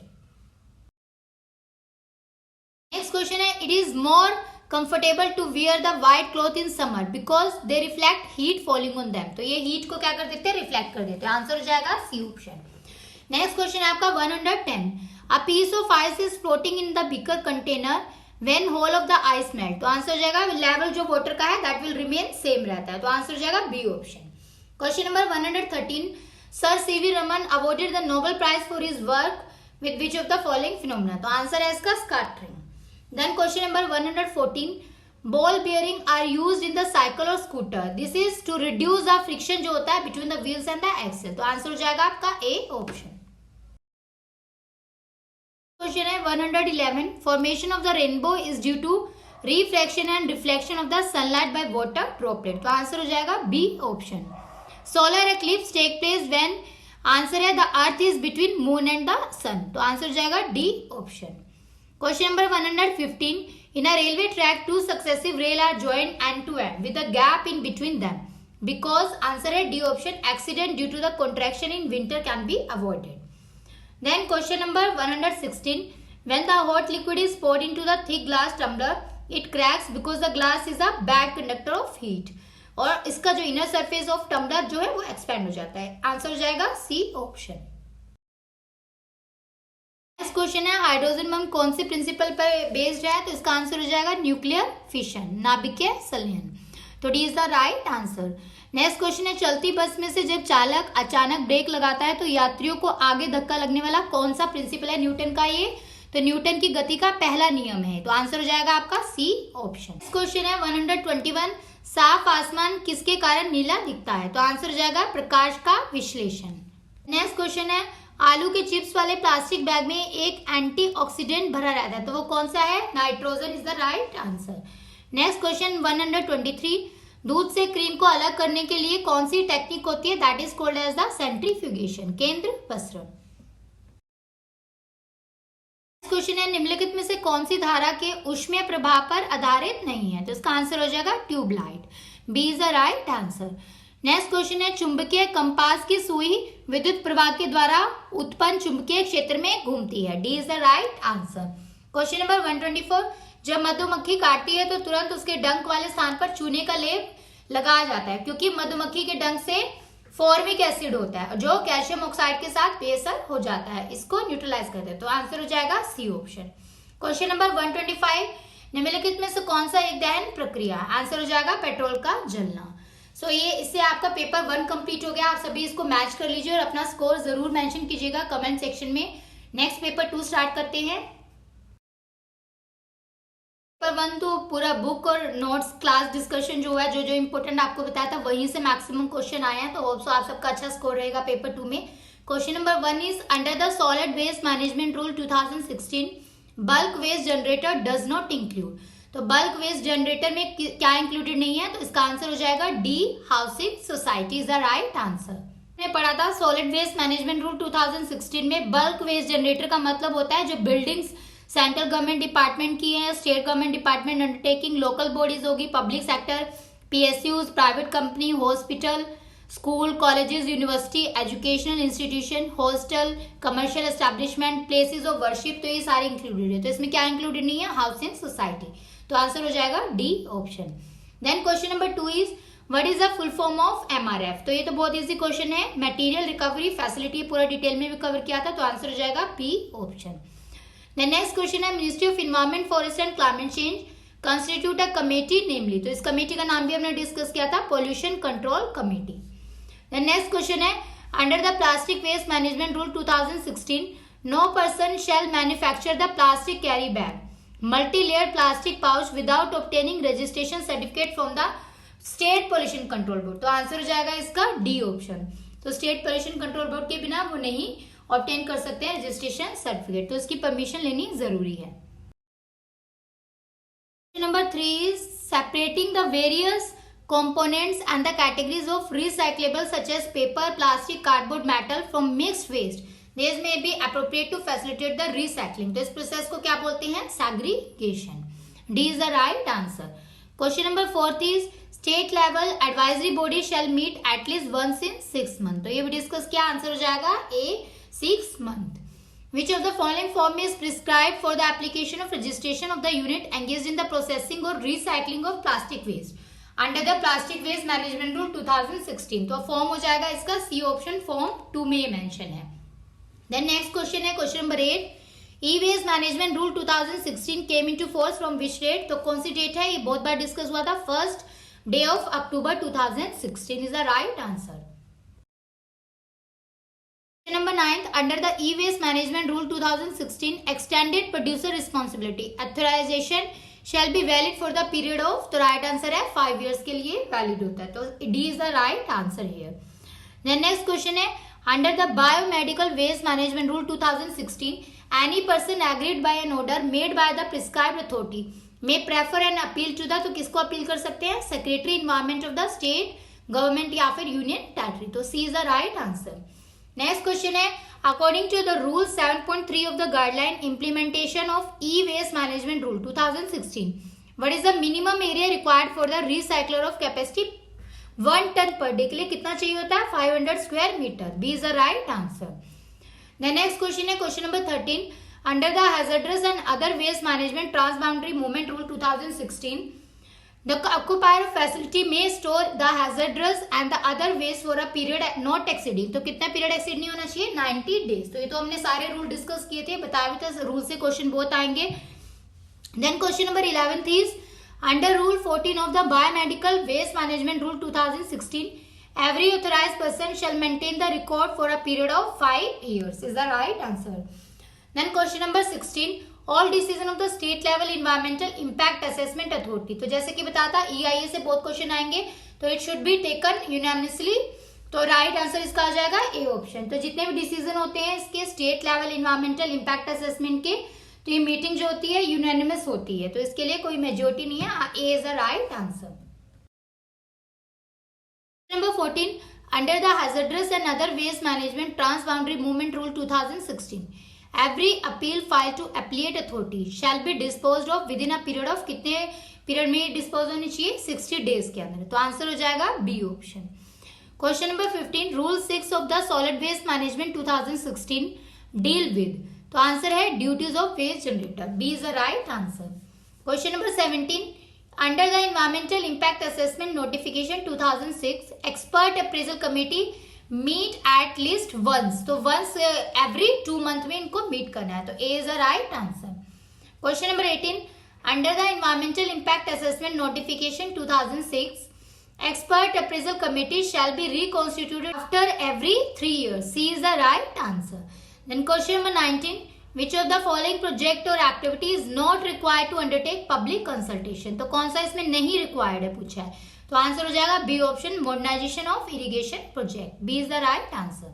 Next question है it is more comfortable to wear the white cloth in summer because they reflect heat falling on them. तो ये heat को क्या कर देते हैं reflect कर देते हैं। आंसर हो जाएगा सी ऑप्शन। नेक्स्ट क्वेश्चन है आपका 110 a piece of ice is floating in the beaker container when whole of the ice melt. तो आंसर हो जाएगा लेवल जो वाटर का है दैट विल रिमेन सेम रहता है। तो आंसर हो जाएगा B option. Question number 113 sir CV Raman awarded the Nobel prize for his work with which of the following phenomena. तो आंसर है इसका scattering. Then question number 114 ball bearing are used in the cycle or scooter this is to reduce the friction जो होता है between the wheels and the axle. तो answer हो जाएगा आपका ए ऑप्शन। क्वेश्चन है 111 formation of the rainbow is due to refraction and reflection of the sunlight by water droplet. तो answer हो जाएगा B option. Solar eclipse take place when answer है the earth is between moon and the sun. तो answer हो जाएगा D option. Question number 115 in a railway track two successive rail are joined end to end with a gap in between them because answer है D option accident due to the contraction in winter can be avoided. Then question number 116 when the hot liquid is poured into the thick glass tumbler it cracks because the glass is a bad conductor of heat। और इसका जो inner surface of tumbler जो है वो expand हो जाता है। Answer हो जाएगा सी ऑप्शन। नेक्स्ट क्वेश्चन है हाइड्रोजन बम कौन से प्रिंसिपल पर बेस्ड है। तो इसका आंसर हो जाएगा न्यूक्लियर फिशन नाभिकीय संलयन। तो D is the right answer. Next question है चलती बस में से जब चालक अचानक ब्रेक लगाता है तो यात्रियों को आगे धक्का लगने वाला कौन सा प्रिंसिपल है न्यूटन का। ये तो न्यूटन की गति का पहला नियम है। तो आंसर हो जाएगा आपका सी ऑप्शन। नेक्स्ट क्वेश्चन है 121 साफ आसमान किसके कारण नीला दिखता है। तो आंसर हो जाएगा प्रकाश का विश्लेषण। नेक्स्ट क्वेश्चन है आलू के चिप्स वाले प्लास्टिक बैग में एक एंटीऑक्सीडेंट भरा रहता है तो वो कौन सा है nitrogen is the right answer. Next question 123 दूध से क्रीम को अलग करने के लिए कौन सी टेक्निक होती है that is called as the centrifugation केंद्र पसरण। क्वेश्चन है निम्नलिखित में से कौन सी धारा के ऊष्मीय प्रभाव पर आधारित नहीं है। तो इसका आंसर हो जाएगा tube light. B is the right answer. Next question है चुंबकीय कंपास की सुई विद्युत प्रवाह के द्वारा उत्पन्न चुंबकीय क्षेत्र में घूमती है। D is the right answer. Question number 124 जब मधुमक्खी काटती है तो तुरंत उसके डंक वाले स्थान पर चूने का लेप लगाया जाता है क्योंकि मधुमक्खी के डंक से फॉर्मिक एसिड होता है जो कैल्शियम ऑक्साइड के साथ बेअसर हो जाता है, इसको न्यूट्रलाइज करते हैं। तो आंसर हो जाएगा सी ऑप्शन। क्वेश्चन नंबर 125 निम्नलिखित में से कौन सा एक दहन प्रक्रिया? आंसर हो जाएगा पेट्रोल का जलना। सो ये इससे आपका पेपर 1 कंप्लीट हो गया। आप सभी इसको मैच कर लीजिए और अपना स्कोर जरूर मेंशन कीजिएगा कमेंट सेक्शन में। नेक्स्ट पेपर 2 स्टार्ट करते हैं। पेपर 1 तो पूरा बुक और नोट्स क्लास डिस्कशन जो है, जो जो इम्पोर्टेंट आपको बताया था वहीं से मैक्सिमम क्वेश्चन आए हैं। तो होप आप सबका अच्छा स्कोर रहेगा पेपर 2 में। Question number 1 is under the solid waste management rule 2016 bulk waste generator does not include. तो बल्क वेस्ट जनरेटर में क्या इंक्लूडेड नहीं है? तो इसका आंसर हो जाएगा D, housing society is the right answer. हमने पढ़ा था सॉलिड वेस्ट मैनेजमेंट रूल 2016 में बल्क वेस्ट जनरेटर का मतलब होता है जो बिल्डिंग्स सेंट्रल गवर्नमेंट डिपार्टमेंट की है, state government department undertaking, local bodies होगी, public sector, PSUs, private company, hospital, school, colleges, university, educational institution, hostel, commercial establishment, places of worship, तो ये सारे इंक्लूडेड है। तो इसमें क्या इंक्लूडेड नहीं है? Housing society. तो आंसर हो जाएगा D option. Then question number 2 is what is the full form of MRF. तो ये तो बहुत इजी क्वेश्चन है, मटेरियल रिकवरी फैसिलिटी, पूरा डिटेल में भी कवर किया था। तो आंसर हो जाएगा B option. The next question है ministry of environment, forest and climate change constitute a committee namely. तो इस कमेटी का नाम भी हमने डिस्कस किया था, pollution control committee. The next question है under the plastic waste management rule 2016 no person shall manufacture the plastic carry bag multi-layer plastic pouch without obtaining registration certificate from the state pollution control board। तो answer हो जाएगा इसका D option. तो state pollution control board के बिना वो नहीं obtain कर सकते हैं रजिस्ट्रेशन सर्टिफिकेट, तो इसकी परमिशन लेनी जरूरी है। Number 3 is separating the various components and the categories of recyclable such as paper, plastic, cardboard, metal from mixed waste. These may be appropriate to facilitate the recycling. तो इस process को क्या बोलते हैं? segregation. D is the right answer. Question number 4 is state level advisory body shall meet at least once in 6 months. तो ये भी discuss किया, आंसर हो जाएगा A 6 month. Which of the following form is prescribed for the application of registration of the unit engaged in the processing or recycling of plastic waste under the plastic waste management rule 2016। तो form हो जाएगा इसका C option, form 2 में ये mention है। Then next question है question number 8 E waste management rule 2016 came into force from which date. तो कौन सी डेट है? ये बहुत बार डिस्कस हुआ था, 1st day of October 2016 is the right answer. Number 9 under the e waste management rule 2016 extended producer responsibility authorisation shall be valid for the period of, तो right answer है 5 years के लिए valid होता है। तो D is the right answer here. Then next question है under the biomedical waste management rule 2016 any person aggrieved by an order made by the prescribed authority may prefer N appeal to the, तो किसको appeal कर सकते हैं? Secretary environment of the state government या फिर union territory. तो C is the right answer. Next question है according to the rule 7.3 of the guideline implementation of e-waste management rule 2016 what is the minimum area required for the recycler of capacity 1 ton per day के लिए कितना चाहिए होता है? 500 square meter। B is the right answer। The next question है question number 13 under the hazardous and other waste management transboundary movement rule 2016 the occupier of facility may store the hazardous and the other waste for a period not exceeding, तो कितना period exceed नहीं होना चाहिए? 90 days। तो ये तो हमने सारे रूल डिस्कस किए थे, बताया भी था, रूल से क्वेश्चन बहुत आएंगे। Then question number 11 is under rule 14 of the biomedical waste management rule 2016 every authorised person shall maintain the record for a period of 5 years is the right answer. Then question number 16 all decision of the state level environmental impact assessment authority. तो जैसे कि बताया था EIA से बहुत question आएंगे, तो it should be taken unanimously. तो राइट आंसर इसका आ जाएगा ए ऑप्शन। तो जितने भी डिसीजन होते हैं इसके state level environmental impact assessment के, तो ये मीटिंग जो होती है यूनानिमस होती है, तो इसके लिए कोई मेजोरिटी नहीं है। A is the right answer. Number 14 under the hazardous and other waste management transboundary movement rule 2016 every appeal file to appellate authority shall be disposed of within a period of, कितने period में dispose होनी चाहिए? 60 days के अंदर। तो answer हो जाएगा B option. Question number 15 rule 6 of the solid waste management 2016 deal with, तो आंसर है duties of waste generator. B is the right answer. Question number 17 under the environmental impact assessment notification 2006 expert appraisal committee meet at least once, तो once every 2 months में इनको meet करना है। तो A is the right answer. Question number 18 under the environmental impact assessment notification 2006 expert appraisal committee shall be reconstituted after every 3 years. C is the right answer. Then question number 19, which of the following project or activity is not required to undertake public consultation? तो कौन सा इसमें नहीं required है पूछा है, तो answer हो जाएगा B option, modernisation of irrigation project. B is the right answer.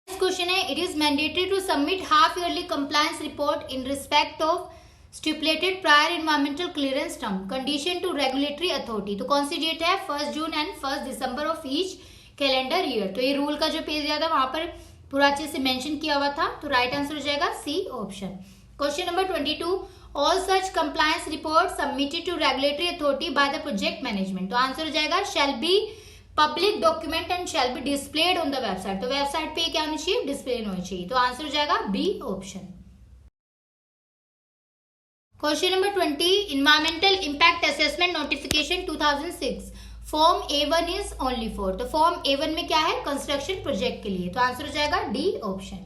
Next question है, it is mandatory to submit half yearly compliance report in respect of stipulated prior environmental clearance term condition to regulatory authority. तो कौन सी date है, 1 June and 1 December of each calendar year. तो ये rule का जो page दिया था वहां पर पूरा अच्छे से मेंशन किया हुआ था, तो राइट आंसर हो जाएगा C option. Question number 22, all such compliance report submitted to regulatory authority by the project management. तो आंसर हो जाएगा shall be public document and shall be displayed on the website. तो वेबसाइट पे क्या होनी चाहिए, डिस्प्ले होनी चाहिए. तो आंसर हो जाएगा B option. Question number 20, environmental impact assessment notification 2006 form A1 is only for. तो फॉर्म A1 में क्या है, कंस्ट्रक्शन प्रोजेक्ट के लिए. तो आंसर हो जाएगा D option.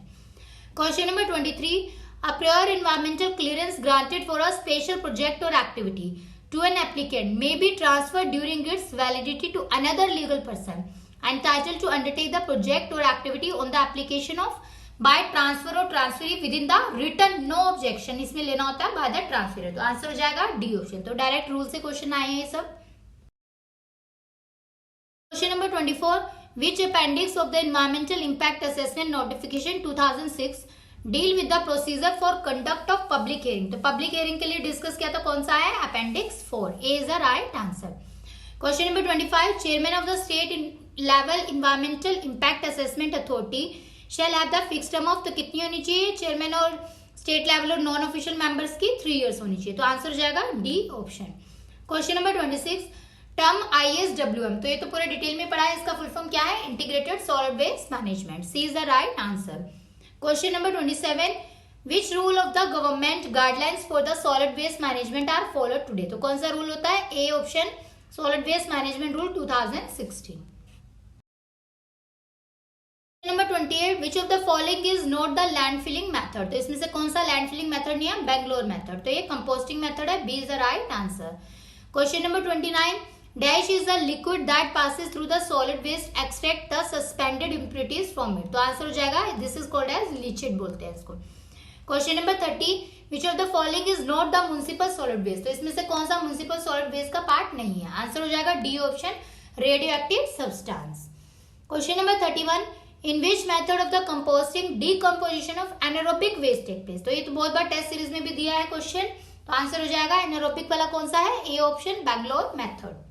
Question number 23, a prior environmental clearance granted for a special project or activity to an applicant may be transferred during its validity to another legal person entitled to undertake the project or activity on the application of by transfer or transferee within the written no objection. इसमें लेना होता है by the transferee. तो answer हो जाएगा D option. तो direct rule से question आए हैं ये सब. Question number 24, which appendix of the environmental impact assessment notification 2006 deal with the procedure for conduct of public hearing. तो पब्लिक हियरिंग के लिए डिस्कस किया था, कौन सा है, appendix 4. A is the right answer. Question number 25, chairman of the state level environmental impact assessment authority shall have the fix term of. तो कितनी होनी चाहिए, चेयरमैन और स्टेट लेवल और नॉन ऑफिशियल मेंबर्स की 3 years होनी चाहिए. तो आंसर हो जाएगा D option. Question number 26, term ISWM. तो ये तो पूरे डिटेल में पढ़ा है, इसका फुल फॉर्म क्या है, integrated solid waste management. C is the right answer. Question number 27, which rule of the government guidelines for the solid waste management are followed today? तो कौन सा रूल होता है, A option, solid waste management rule 2016. Number 28, which of the following is not the land filling method? तो इसमें से कौन सा land filling method नहीं है, बेंगलोर मेथड. तो ये composting method है, B is the right answer. Question number 29, dash is the liquid that passes through the solid waste extract the suspended impurities from it. तो आंसर हो जाएगा, this is called as leachate बोलते हैं इसको. Question number 30, which of the following is not the municipal solid waste. तो इसमें से कौन सा म्युनिसिपल सॉलिड वेस्ट का पार्ट नहीं है. आंसर हो जाएगा D option, radio active substance. Question number 31, in which method of the composting decomposition of anaerobic waste take place. तो ये तो बहुत बार टेस्ट सीरीज में भी दिया है क्वेश्चन. तो आंसर हो जाएगा एनारोबिक वाला कौन सा है, A option, Bangalore method.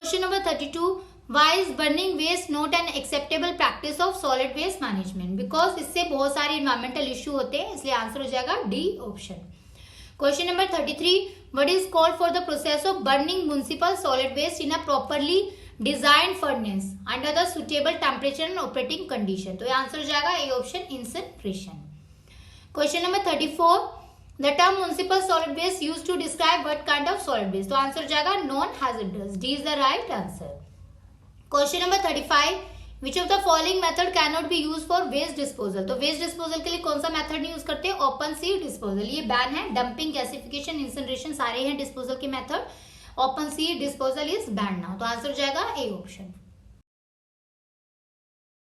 Question number 32, why is burning waste not an acceptable practice of solid waste management? Because इससे बहुत सारे इन्वायरमेंटल इश्यू होते हैं, इसलिए आंसर हो जाएगा D option. Question number 33, what is called for the process of burning municipal solid waste in a properly designed furnace under the suitable temperature and operating condition? तो ये आंसर हो जाएगा A option, incineration. Question number 34, the term municipal solid waste used to describe what kind of solid waste? तो answer हो जाएगा non hazardous. D is the right answer. Question number 35, which of the following method cannot be used for waste disposal? तो waste disposal के लिए कौन सा method नहीं use करते, ओपन सी डिस्पोजल. ये बैन है, डंपिंग, गैसिफिकेशन, इंसिनरेशन सारे हैं डिस्पोजल के method. Open sea disposal is ban now. तो आंसर हो जाएगा A option.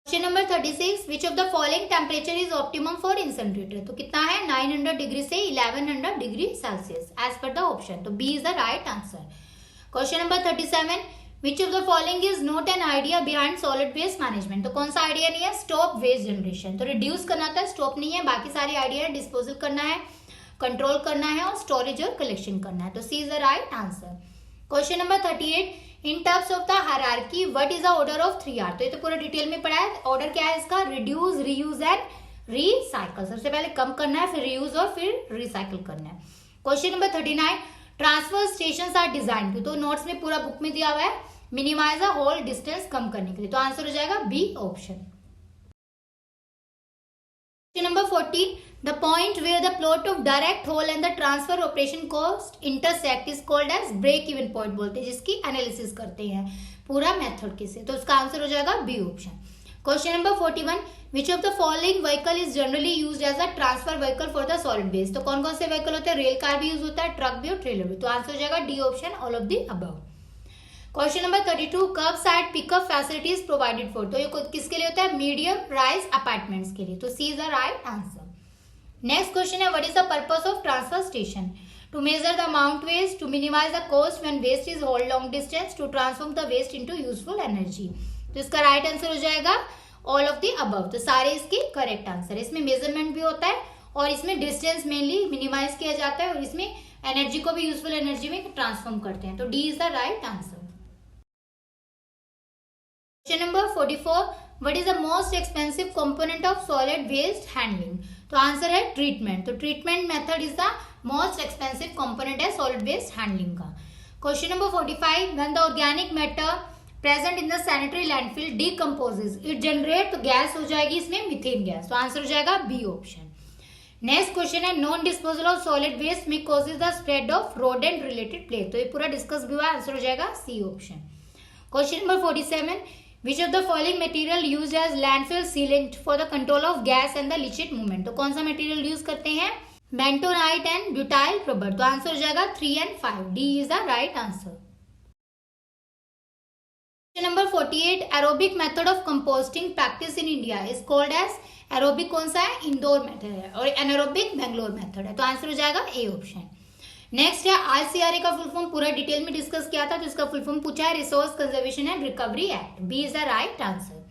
Question number 36, which of the following temperature is optimum for incinerator. तो कितना है, 900 डिग्री से 1100 degree Celsius as per the option. तो B is the right answer. Question number 37, which of the following is not an idea behind solid waste management. तो कौन सा idea नहीं है, स्टॉप वेस्ट जनरेशन. तो रिड्यूस करना था, स्टॉप नहीं है, बाकी सारे आइडिया है, डिस्पोजल करना है, कंट्रोल करना है और स्टोरेज और कलेक्शन करना है. तो C is the right answer. Question number 38, in terms of the hierarchy what is the order of 3R. तो ये तो पूरा डिटेल में पढ़ा है. ऑर्डर क्या है इसका, रिड्यूस, रीयूज एंड रीसाइकल. सबसे पहले कम करना है, फिर रीयूज और फिर रिसाइकल करना है. Question number 39, transfer station are design. तो नोट्स में पूरा बुक में दिया हुआ है, मिनिमाइज द होल डिस्टेंस, कम करने के लिए. तो आंसर हो जाएगा B option. Number 14, the point where the plot of direct hole and the transfer operation cost intersect is called as break even point बोलते हैं, जिसकी एनालिसिस करते हैं पूरा मेथड के से. तो उसका आंसर हो जाएगा B option. Question number 41, which of the following vehicle is generally used as a transfer vehicle for the solid waste. तो कौन कौन से व्हीकल होते हैं, रेल कार भी यूज होता है, ट्रक भी और ट्रेलर भी। तो आंसर हो जाएगा D option, all of the above. Question number 32, kerb side pickup facilities provided for. तो ये किसके लिए होता है, मीडियम राइज अपार्टमेंट्स के लिए। तो C is the right answer. Next question है, what is the purpose of transfer station. To measure the amount waste, to minimise the cost when waste is hold long distance, to transform the waste into useful energy. तो इसका right answer हो जाएगा all of the above. तो सारे इसके correct answer. इसमें measurement भी होता है और इसमें डिस्टेंस मेनली मिनिमाइज किया जाता है और इसमें एनर्जी को भी यूजफुल एनर्जी में ट्रांसफॉर्म करते हैं। तो D is the right answer. Question number 44, what is the most expensive component of solid waste handling. तो आंसर है ट्रीटमेंट। तो treatment method is the most expensive component है सॉलिड वेस्ट हैंडलिंग का। Question number 45, when the organic matter present in the sanitary landfill decomposes it generate, तो gas हो जाएगी इसमें methane gas. तो आंसर हो जाएगा बी ऑप्शन। नेक्स्ट क्वेश्चन है, non disposal of solid waste में causes the spread of rodent related plague. तो ये पूरा डिस्कस भी हुआ, आंसर हो जाएगा C option. Question number 47, which of the following material used as landfill sealant for the control of gas and the leachate movement। तो कौन सा मटेरियल यूज करते हैं, बेंटोनाइट एंड ब्यूटाइल रबर। तो आंसर हो जाएगा 3 and 5, D is the right answer. Number 48, aerobic method of composting practice in India is called as. Aerobic कौन सा है, इंडोर मेथड है और एनारोबिक बेंगलोर मेथड है। तो आंसर हो जाएगा ए ऑप्शन। नेक्स्ट है, आईसीआरए का फुल फॉर्म पूरा डिटेल में डिस्कस किया था, तो इसका फुल फॉर्म पूछा है resource conservation and recovery act. B is the right answer.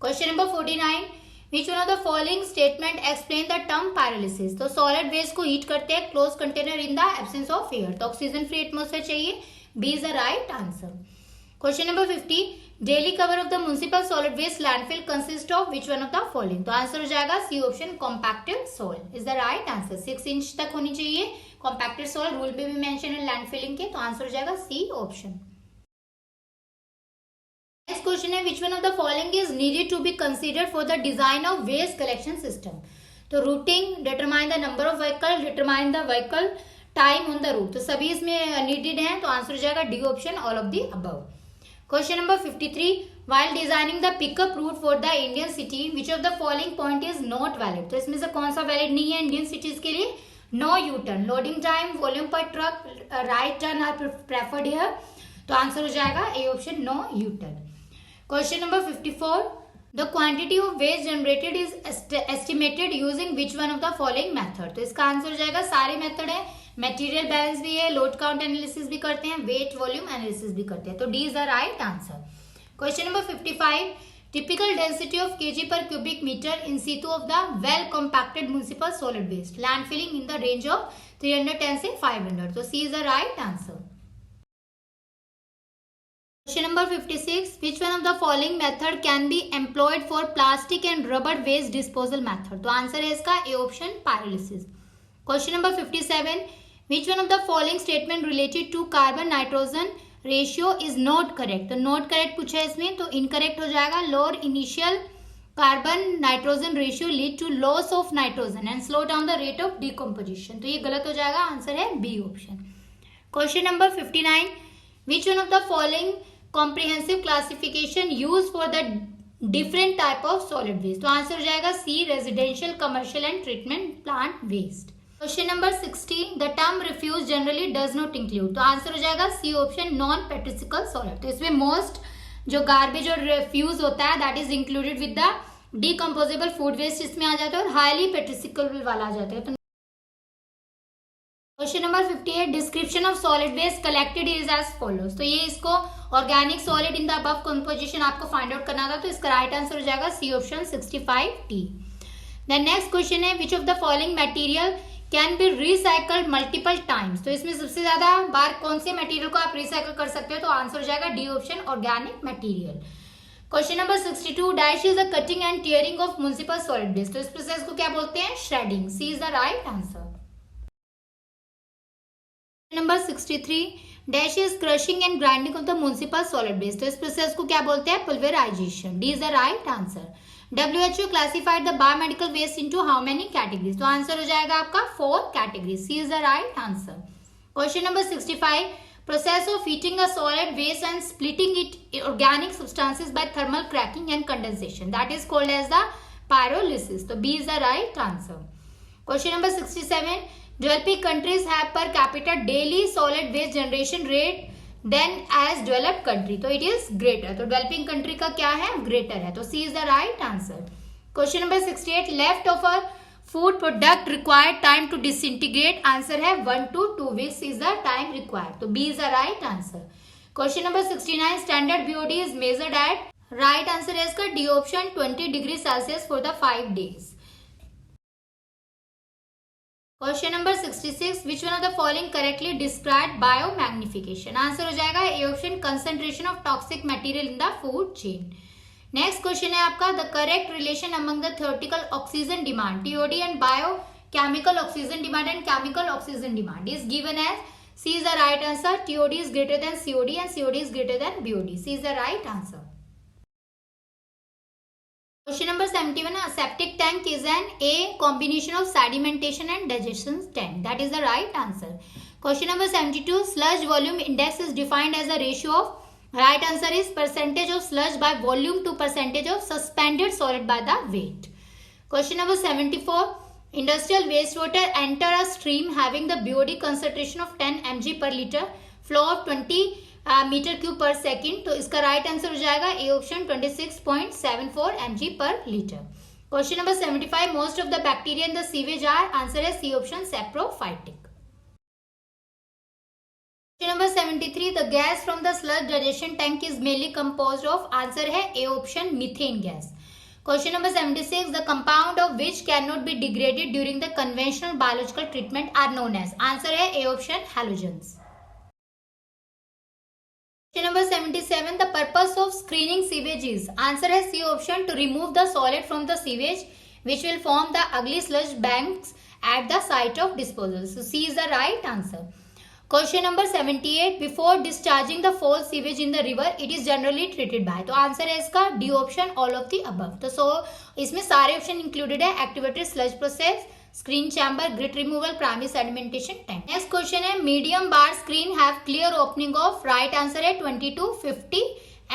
Question number 49, which one of the following statement explain the term pyrolysis. तो सॉलिड वेस्ट को हीट करते हैं close container in the absence of air. तो oxygen free atmosphere चाहिए। B is the right answer. Question number 50, daily cover of the municipal solid waste landfill consist of which one of the following. तो answer हो जाएगा C option, compacted soil is the right answer. 6 inch तक होनी चाहिए compacted soil, rule पे भी mention है लैंडफिलिंग के। तो आंसर हो जाएगा सी ऑप्शन। नेक्स्ट क्वेश्चन है, which one of the following is needed to be considered for the design of waste collection system. तो routing, determine the number of vehicle, determine the vehicle time on the route. तो सभी इसमें needed है। तो answer हो जाएगा D option, all of the above. Question number 53, while designing the pickup route for the Indian city, which of the following point is not valid। तो इसमें से कौन सा वैलिड नहीं है इंडियन सिटीज के लिए, no U turn, loading time, volume per truck, right turn are preferred here. तो आंसर हो जाएगा A option, no U turn. Question number 54, the quantity of waste generated is estimated using which one of the following method. तो इसका answer हो जाएगा सारे method है, material balance भी है, लोड काउंट एनालिसिस भी करते हैं, वेट वॉल्यूम एनालिसिस भी करते हैं। तो D is the right answer. Question number 55, typical density of KG per cubic metre in situ of the well compacted municipal solid waste landfilling in the range of 310 से 500। तो C is the right answer. Question number 56, which one of the following method can be employed for plastic and rubber waste disposal method. तो answer है इसका A option, pyrolysis. Question number 57, which one of the following statement related to carbon nitrogen ratio is not correct. तो not correct पूछा है इसमें, तो incorrect हो जाएगा। Lower initial carbon nitrogen ratio lead to loss of nitrogen and slow down the rate of decomposition. तो ये गलत हो जाएगा, आंसर है B option. Question number 59, which one of the following comprehensive classification use for the different type of solid waste. तो answer हो जाएगा C, residential, commercial and treatment plant waste. Question number 60, the term refuse generally does not include. तो answer हो जाएगा C option, non putrescible solid. तो इसमें most जो garbage और रिफ्यूज होता है that is included with the decomposable food waste इसमें आ जाता है और हाईली पेट्रिसिकल वाला आ जाता है। तो question number 58, description of solid waste collected is as follows. तो ये इसको organic solid in the above composition आपको फाइंड आउट करना था। तो इसका राइट आंसर हो जाएगा C option, 65T। Then next question है, which of the following material can be recycled multiple times. तो इसमें सबसे ज्यादा बार कौन से मटेरियल को आप रिसाइकल कर सकते हो। तो आंसर हो जाएगा D option, organic material. Question number 62, dash is the cutting and tearing of municipal solid waste. तो इस प्रोसेस को क्या बोलते हैं, shredding. C is the right answer. Number 63, dash is crushing and grinding of the municipal solid waste. तो इस process को क्या बोलते हैं, pulverisation. D is the right answer. WHO classified the biomedical waste into how many categories? तो answer हो जाएगा आपका 4 categories. C is the right answer. Question number 65. process of heating a solid waste and splitting it organic substances by thermal cracking and condensation, that is called as the pyrolysis. So B is the right answer. Question number 67. Developing countries have per capita daily solid waste generation rate than as developed country, तो it is greater. तो developing country का क्या है, greater है. तो C is the right answer. Question number 68. Leftover food product required time to disintegrate, answer है 1 to 2 weeks is the time required. तो B is the right answer. Question number 69. Standard BOD is measured at, right answer है इसका D option 20 degree Celsius for the 5 days. Question number 66. Which one of the following correctly describe biomagnification, answer हो जाएगा A option concentration of toxic material in the food chain. Next question है आपका the correct relation among the theoretical oxygen demand, TOD and biochemical oxygen demand and chemical oxygen demand is given as, C is the right answer. TOD is greater than COD and COD is greater than BOD. C is the right answer. Question number 71. A septic tank is an A combination of sedimentation and digestion tank. That is the right answer. Question number 72. Sludge volume index is defined as a ratio of, right answer is percentage of sludge by volume to percentage of suspended solid by the weight. Question number 74. Industrial wastewater enter a stream having the BOD concentration of 10 mg per liter, flow of 20 metre cube per second. तो इसका right answer हो जाएगा A option 26.74 mg per litre. Question number 75. Most of the bacteria in the sewage are, answer है C option saprophytic. Question number 73. The gas from the sludge digestion tank is mainly composed of, answer है A option methane gas. Question number 76. The compound of which can not be degraded during the conventional biological treatment are known as, answer है A option halogens. Question number 77. The purpose of screening sewage is, answer है C option to remove the solid from the sewage which will form the ugly sludge banks at the site of disposal. So C is the right answer. Question number 78. Before discharging the foul sewage in the river, it is generally treated by, तो answer है इसका D option all of the above. तो so इसमें सारे option included है. Activated sludge process, screen chamber, grit removal, primary sedimentation tank. Next question है medium bar screen have clear opening of, right answer है 20 to 50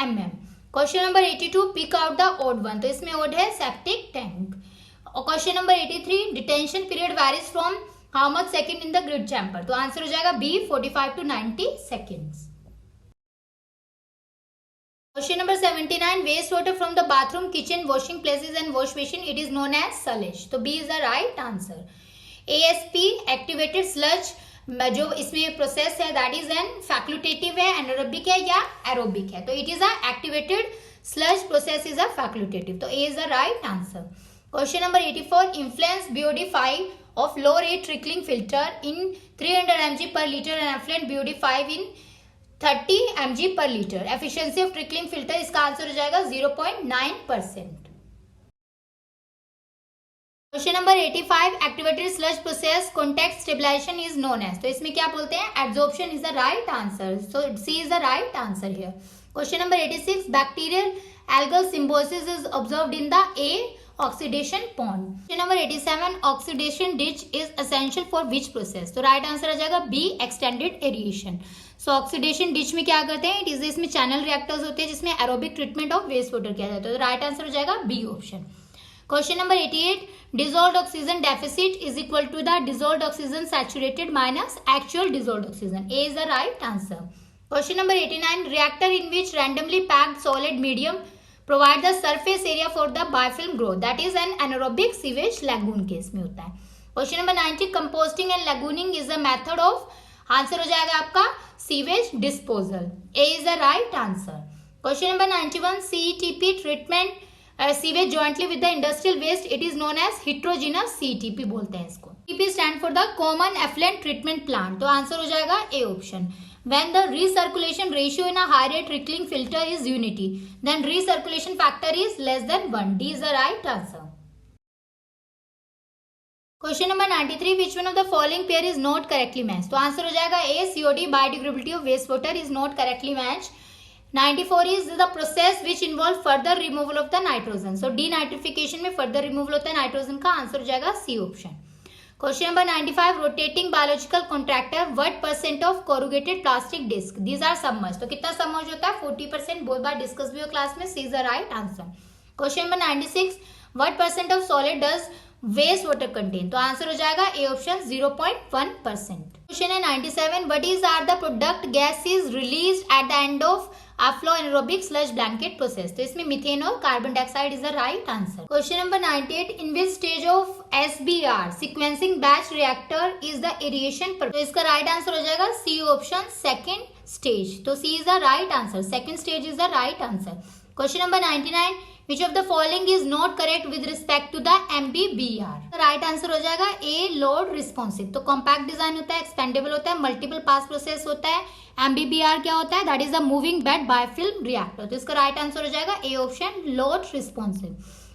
mm. Question number 82. Pick out the odd one, तो इसमें odd है septic tank. और question number 83. Detention period varies from how much second in the grit chamber, तो answer हो जाएगा B 45 to 90 seconds. Question number 79. Waste water from the bathroom, kitchen, washing places and wash basin, it is known as sludge. तो B is the right answer. ASP activated sludge जो इसमें process है that is an facultative है, anaerobic है या aerobic है, तो it is a activated sludge process is a facultative. तो A is the right answer. Question number 84. Influence BOD5 of low rate trickling filter in 300 mg per liter and effluent BOD5 in 30 mg per liter. Efficiency of trickling filter, इसका answer हो जाएगा 0.9%. Question number 85. Activated sludge process contact stabilisation is known as, तो इसमें क्या बोलते हैं, absorption is the right answer. So C is the right answer here. Question number 86. Bacterial algal symbiosis is observed in the A oxidation pond. Question number 87. Oxidation ditch is essential for which process, तो right answer हो जाएगा be extended aeration. So oxidation ditch में क्या करते हैं, इसमें channel reactors होते हैं जिसमें aerobic treatment of waste water किया जाता है, तो राइट आंसर हो जाएगा B option. Question number 88. Dissolved oxygen deficit is equal to the dissolved oxygen saturated minus actual dissolved oxygen. A is the right answer. Question number 89. Reactor in which randomly packed solid medium provide the surface area for the biofilm growth, that is an anaerobic sewage lagoon case में होता है. Question number 90. Composting and lagooning is a method of, answer हो जाएगा आपका sewage disposal. A is the right answer. Question number 91. CETP treatment sewage jointly with the industrial waste, it is known as heterogeneous CETP बोलते हैं इसको. CETP stand for the common effluent treatment plant, तो answer हो जाएगा A option. When the recirculation ratio in a high rate trickling filter is unity, then recirculation factor is less than 1. D is the right answer. Question number 93. Which one of the following pair is not correctly matched? तो answer हो जाएगा A. COD biodegradability of wastewater is not correctly matched. 94 is the process which involve further removal of the nitrogen. So denitrification में further removal होता है nitrogen का, answer हो जाएगा C option. Question number 95, rotating biological contractor what percent of corrugated plastic disc, these are submerge, तो कितना submerge होता है 40%, बहुत बार डिस्कस भी हो क्लास में, C is the right answer. Question number 96, what percent of solid does waste water contain, तो answer हो जाएगा ए ऑप्शन 0.1%। क्वेश्चन है 97, what is are the product gas is release at the end of upflow anaerobic sludge blanket process, तो इसमें methane और carbon dioxide is the right answer. Question number 98, in which stage of SBR sequencing batch reactor is the aeration, तो इसका right answer हो जाएगा C option second stage, तो C is the right answer, second stage is the right answer. Question number 99, which of the following is not correct with respect to the MBBR, तो right answer हो जाएगा a load responsive, तो compact design होता है, expendable होता है, multiple पास process होता है। MBBR क्या होता है, that is the moving bed biofilm reactor, तो इसका राइट आंसर हो जाएगा A option load responsive.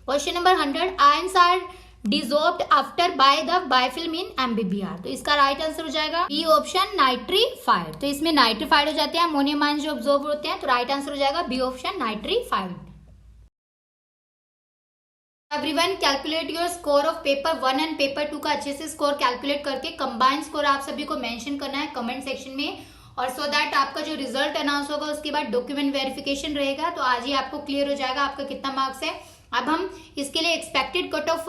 Question number 100, ions are dissolved after by the biofilm in MBBR, तो इसका राइट आंसर हो जाएगा बी ऑप्शन नाइट्रीफाइड, तो इसमें नाइट्रीफाइड हो जाते हैं अमोनियम आयंस जो ऑब्जॉर्ब होते हैं, तो राइट आंसर हो जाएगा B option nitrified. Everyone calculate your score of paper 1 and paper 2 का अच्छे से स्कोर कैलकुलेट करके कंबाइंड स्कोर आप सभी को मेंशन करना है कमेंट सेक्शन में, और सो दैट आपका जो रिजल्ट अनाउंस होगा उसके बाद डॉक्यूमेंट वेरिफिकेशन रहेगा, तो आज ही आपको क्लियर हो जाएगा आपका कितना मार्क्स है। अब हम इसके लिए एक्सपेक्टेड कट ऑफ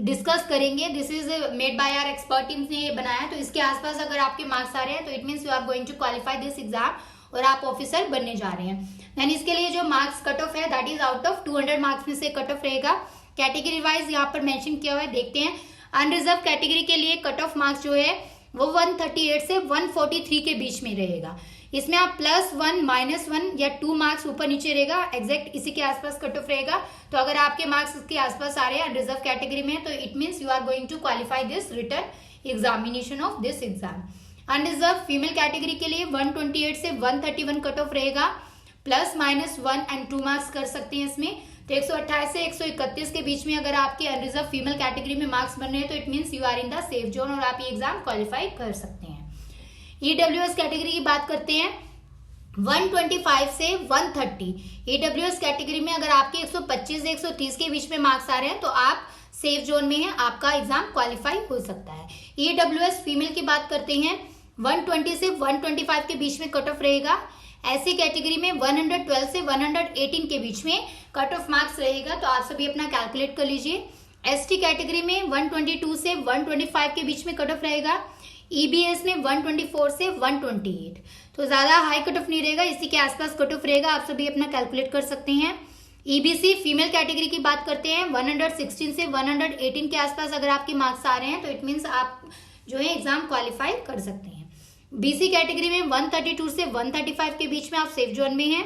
डिस्कस करेंगे, this is made by our expert team ने ये बनाया, तो इसके आसपास अगर आपके मार्क्स आ रहे हैं तो it means you are going to qualify this exam और आप ऑफिसर बनने जा रहे हैं। देन इसके लिए जो मार्क्स कट ऑफ है that is out of 200 marks में से कट ऑफ रहेगा, कैटेगरी वाइज यहाँ पर मेंशन किया हुआ है, देखते हैं। अनरिजर्व कैटेगरी के लिए कट ऑफ मार्क्स जो है वो 138 से 143 के बीच में रहेगा, इसमें आप +1 -1 या 2 मार्क्स ऊपर नीचे रहेगा, एग्जैक्ट इसी के आसपास कट ऑफ रहेगा। तो अगर आपके मार्क्स इसके आसपास आ रहे हैं अनरिजर्व कैटेगरी में, तो it means you are going to qualify this written examination of this exam. Unreserved female category के लिए 128 से 131 कट ऑफ रहेगा, +-1 एंड 2 मार्क्स कर सकते हैं इसमें, तो 128 से 131 के बीच में अगर आपके अनरिजर्व फीमेल कैटेगरी में मार्क्स बन रहे हैं तो it means you are in the safe zone और आप ये एग्जाम क्वालिफाई कर सकते हैं। ईडब्ल्यूएस कैटेगरी की बात करते हैं, 125 से 130 ईडब्ल्यूएस कैटेगरी में अगर आपके 125 से 130 के बीच में मार्क्स आ रहे हैं तो आप सेफ जोन में हैं, आपका एग्जाम क्वालिफाई हो सकता है। ईडब्ल्यूएस फीमेल की बात करते हैं, 120 से 125 के बीच में कट ऑफ रहेगा। ऐसी कैटेगरी में 112 से 118 के बीच में कट ऑफ मार्क्स रहेगा, तो आप सभी अपना कैलकुलेट कर लीजिए। एसटी कैटेगरी में 122 से 125 के बीच में कट ऑफ रहेगा। ईबीएस में 124 से 128, तो ज्यादा हाई कट ऑफ नहीं रहेगा, इसी के आसपास कट ऑफ रहेगा, आप सभी अपना कैलकुलेट कर सकते हैं। ईबीसी फीमेल कैटेगरी की बात करते हैं, 116 से 118 के आसपास अगर आपके मार्क्स आ रहे हैं तो इट मीन्स आप जो है एग्जाम क्वालिफाई कर सकते हैं। बीसी कैटेगरी में 132 से 135 के बीच में आप सेफ जोन में हैं।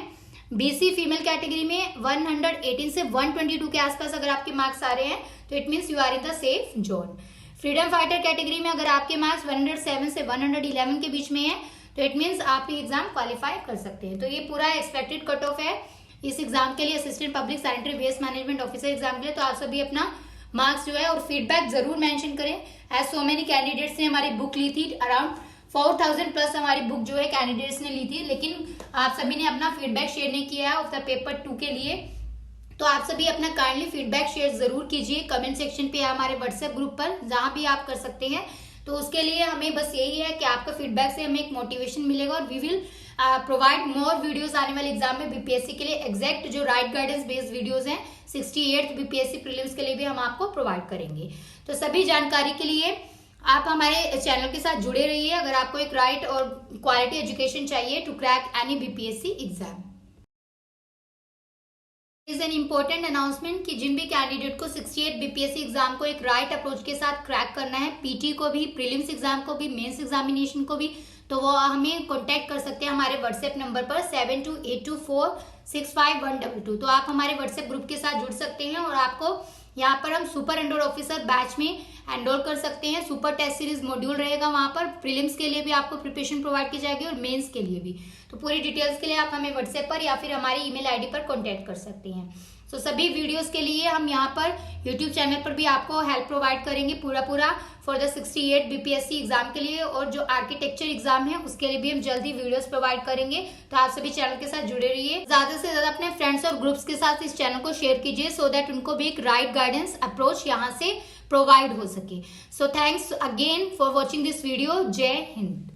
बीसी फीमेल कैटेगरी में 118 से 122 के आसपास अगर आपके मार्क्स आ रहे हैं तो it means you are in the safe zone. Freedom fighter category में अगर आपके मार्क्स 107 से 111 के बीच में है तो इट मीन्स आप ये एग्जाम क्वालिफाई कर सकते हैं। तो ये पूरा एक्सपेक्टेड कट ऑफ है इस एग्जाम के लिए, assistant public sanitary waste management officer exam के लिए। तो आप सभी अपना मार्क्स जो है और फीडबैक जरूर मेंशन करें। एज सो मेनी कैंडिडेट्स ने हमारी बुक ली थी, अराउंड 4000 प्लस हमारी बुक जो है कैंडिडेट्स ने ली थी, लेकिन आप सभी ने अपना फीडबैक शेयर नहीं किया है ऑफ द पेपर 2 के लिए। तो आप सभी अपना काइंडली फीडबैक शेयर जरूर कीजिए कमेंट सेक्शन पे, हमारे व्हाट्सएप ग्रुप पर, जहां भी आप कर सकते हैं। तो उसके लिए हमें बस यही है कि आपका फीडबैक से हमें एक मोटिवेशन मिलेगा और we will provide more videos आने वाले एग्जाम में बीपीएससी के लिए एग्जैक्ट जो राइट गाइडेंस बेस्ड वीडियोस हैं 68th बीपीएससी प्रीलिम्स के लिए भी हम आपको प्रोवाइड करेंगे। तो सभी जानकारी के लिए आप हमारे चैनल के साथ जुड़े रहिए अगर आपको एक राइट और क्वालिटी एजुकेशन चाहिए to crack any BPSC exam. Is an important announcement कि जिन भी कैंडिडेट को 68 बीपीएससी एग्जाम को एक राइट अप्रोच के साथ क्रैक करना है, पीटी को भी, प्रीलिम्स एग्जाम को भी, मेंस एग्जामिनेशन को भी, तो वो हमें कांटेक्ट कर सकते हैं हमारे व्हाट्सएप नंबर पर 7282465122। तो आप हमारे व्हाट्सएप ग्रुप के साथ जुड़ सकते हैं और आपको यहाँ पर हम सुपर एनरोल ऑफिसर बैच में एनरोल कर सकते हैं। सुपर टेस्ट सीरीज मॉड्यूल रहेगा वहाँ पर, प्रीलिम्स के लिए भी आपको प्रिपरेशन प्रोवाइड की जाएगी और मेंस के लिए भी। तो पूरी डिटेल्स के लिए आप हमें व्हाट्सएप पर या फिर हमारी ईमेल आईडी पर कांटेक्ट कर सकते हैं। सो सभी वीडियोस के लिए हम यहाँ पर यूट्यूब चैनल पर भी आपको हेल्प प्रोवाइड करेंगे पूरा फॉर द 68 बीपीएससी एग्जाम के लिए, और जो आर्किटेक्चर एग्जाम है उसके लिए भी हम जल्दी वीडियोस प्रोवाइड करेंगे। तो आप सभी चैनल के साथ जुड़े रहिए, ज्यादा से ज्यादा अपने फ्रेंड्स और ग्रुप्स के साथ इस चैनल को शेयर कीजिए सो दैट उनको भी एक राइट गाइडेंस अप्रोच यहाँ से प्रोवाइड हो सके। So thanks again for watching this video. जय हिंद।